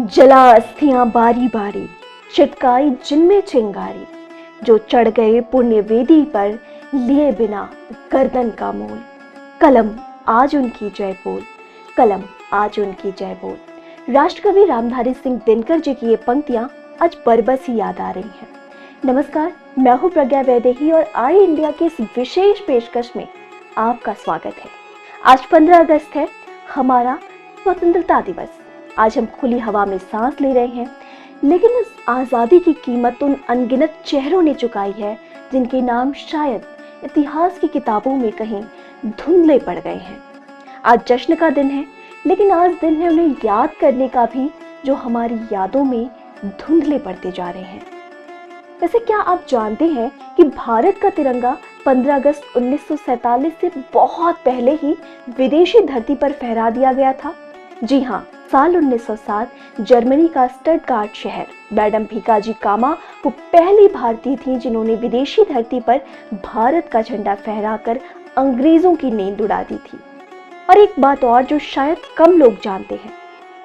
जला अस्थियां बारी बारी, छिटकाई जिनमें चिंगारी, जो चढ़ गए पुण्य वेदी पर, लिए बिना गर्दन का मोल। कलम आज उनकी जय बोल, कलम आज उनकी जय बोल। राष्ट्रकवि रामधारी सिंह दिनकर जी की ये पंक्तियां आज बरबस ही याद आ रही हैं। नमस्कार, मैं हूं प्रज्ञा वैदेही और आई इंडिया के इस विशेष पेशकश में आपका स्वागत है। आज 15 अगस्त है, हमारा स्वतंत्रता दिवस। आज हम खुली हवा में सांस ले रहे हैं, लेकिन इस आज़ादी की कीमत उन अनगिनत चेहरों ने चुकाई है जिनके नाम शायद इतिहास की किताबों में कहीं धुंधले पड़ गए हैं। आज जश्न का दिन है, लेकिन आज दिन है उन्हें याद करने का भी जो हमारी यादों में धुंधले पड़ते जा रहे हैं। वैसे क्या आप जानते हैं कि भारत का तिरंगा 15 अगस्त 1947 से बहुत पहले ही विदेशी धरती पर फहरा दिया गया था? जी हाँ, साल 1907 जर्मनी का स्टटगार्ट शहर मैडम भीकाजी कामा वो पहली भारतीय थी जिन्होंने विदेशी धरती पर भारत का झंडा फहराकर अंग्रेजों की नींद उड़ा दी थी। और एक बात और जो शायद कम लोग जानते हैं,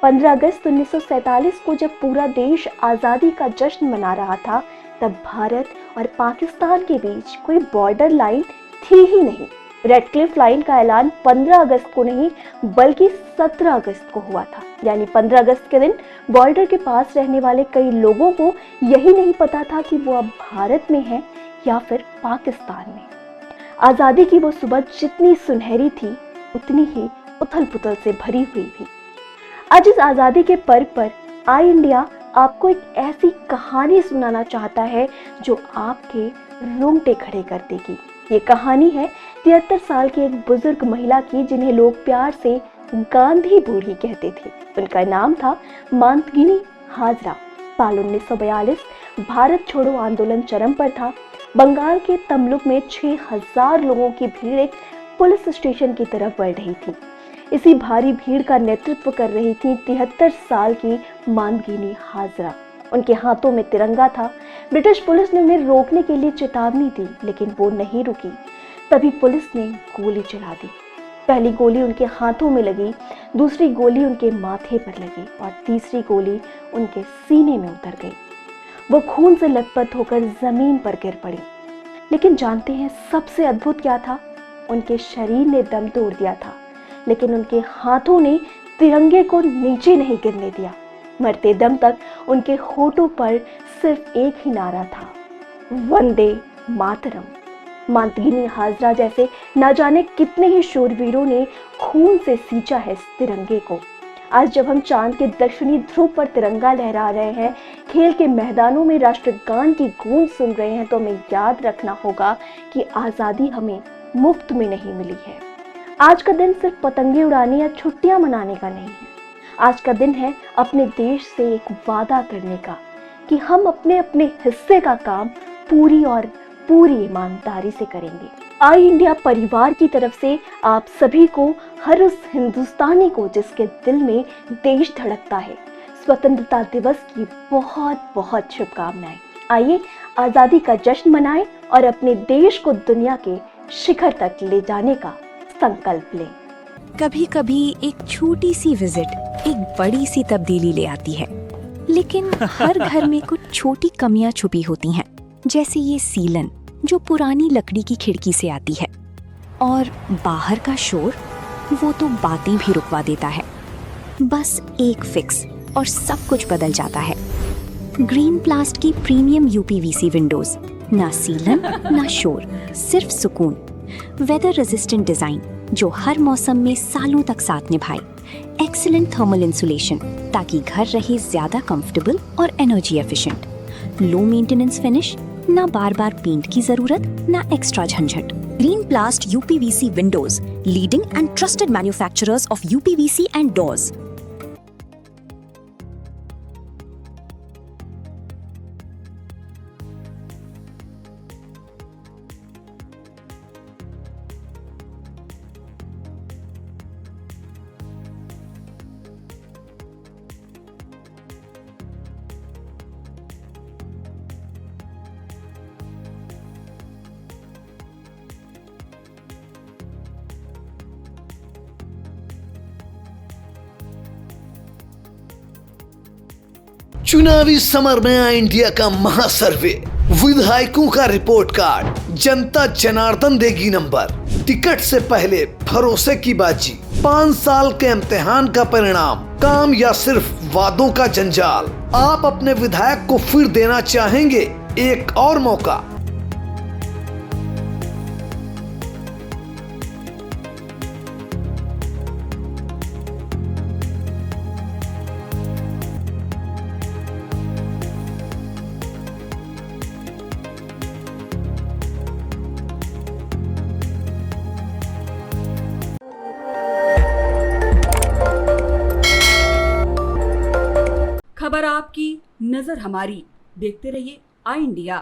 15 अगस्त 1947 को जब पूरा देश आज़ादी का जश्न मना रहा था, तब भारत और पाकिस्तान के बीच कोई बॉर्डर लाइन थी ही नहीं। रेड क्लिफ लाइन का ऐलान 15 अगस्त को नहीं बल्कि 17 अगस्त को हुआ था। यानी 15 अगस्त के दिन बॉर्डर के पास रहने वाले कई लोगों को यही नहीं पता था कि वो अब भारत में है या फिर पाकिस्तान में। आज़ादी की वो सुबह जितनी सुनहरी थी, उतनी ही उथल पुथल से भरी हुई भी। आज इस आज़ादी के पर्व पर आई इंडिया आपको एक ऐसी कहानी सुनाना चाहता है जो आपके रोंगटे खड़े कर देगी। ये कहानी है 73 साल की एक बुजुर्ग महिला की जिन्हें लोग प्यार से गांधी बूढ़ी कहते थे। उनका नाम था मांतगिनी हाजरा। साल 1942 भारत छोड़ो आंदोलन चरम पर था। बंगाल के तमलुक में 6000 लोगों की भीड़ एक पुलिस स्टेशन की तरफ बढ़ रही थी। इसी भारी भीड़ का नेतृत्व कर रही थी 73 साल की मांतगिनी हाजरा। उनके हाथों में तिरंगा था। ब्रिटिश पुलिस ने उन्हें रोकने के लिए चेतावनी दी, लेकिन वो नहीं रुकी। तभी पुलिस ने गोली चला दी। पहली गोली उनके हाथों में लगी, दूसरी गोली उनके माथे पर लगी और तीसरी गोली उनके सीने में उतर गई। वो खून से लथपथ होकर जमीन पर गिर पड़ी। लेकिन जानते हैं सबसे अद्भुत क्या था? उनके शरीर ने दम तोड़ दिया था, लेकिन उनके हाथों ने तिरंगे को नीचे नहीं गिरने दिया। मरते दम तक उनके होठों पर सिर्फ एक ही नारा था, वंदे मातरम। मांतगिनी हाजरा जैसे ना जाने कितने ही शूरवीरों ने खून से सींचा है इस तिरंगे को। आज जब हम चांद के दक्षिणी ध्रुव पर तिरंगा लहरा रहे हैं, खेल के मैदानों में राष्ट्रगान की गूंज सुन रहे हैं, तो हमें याद रखना होगा कि आज़ादी हमें मुफ्त में नहीं मिली है। आज का दिन सिर्फ पतंगे उड़ाने या छुट्टियां मनाने का नहीं है। आज का दिन है अपने देश से एक वादा करने का कि हम अपने अपने हिस्से का काम पूरी और पूरी ईमानदारी से करेंगे। आई इंडिया परिवार की तरफ से आप सभी को, हर उस हिंदुस्तानी को जिसके दिल में देश धड़कता है, स्वतंत्रता दिवस की बहुत बहुत शुभकामनाएं। आइए आज़ादी का जश्न मनाएं और अपने देश को दुनिया के शिखर तक ले जाने का संकल्प लें। कभी कभी एक छोटी सी विजिट एक बड़ी सी तब्दीली ले आती है, लेकिन हर घर में कुछ छोटी कमियां छुपी होती हैं, जैसे ये सीलन जो पुरानी लकड़ी की खिड़की से आती है, और बाहर का शोर वो तो बातें भी रुकवा देता है। बस एक फिक्स और सब कुछ बदल जाता है। ग्रीन प्लास्ट की प्रीमियम यूपीवीसी विंडोज, ना सीलन ना शोर, सिर्फ सुकून। वेदर रेजिस्टेंट डिजाइन जो हर मौसम में सालों तक साथ निभाए। एक्सीलेंट थर्मल इंसुलेशन ताकि घर रहे ज्यादा कंफर्टेबल और energy efficient. Low maintenance finish, ना बार बार पेंट की जरूरत, ना एक्स्ट्रा झंझट। Green प्लास्ट UPVC Windows, leading and trusted manufacturers of UPVC and doors. चुनावी समर में आई इंडिया का महासर्वे, विधायकों का रिपोर्ट कार्ड, जनता जनार्दन देगी नंबर, टिकट से पहले भरोसे की बाजी, 5 साल के इम्तिहान का परिणाम, काम या सिर्फ वादों का जंजाल। आप अपने विधायक को फिर देना चाहेंगे एक और मौका? खबर आपकी, नजर हमारी। देखते रहिए आई इंडिया।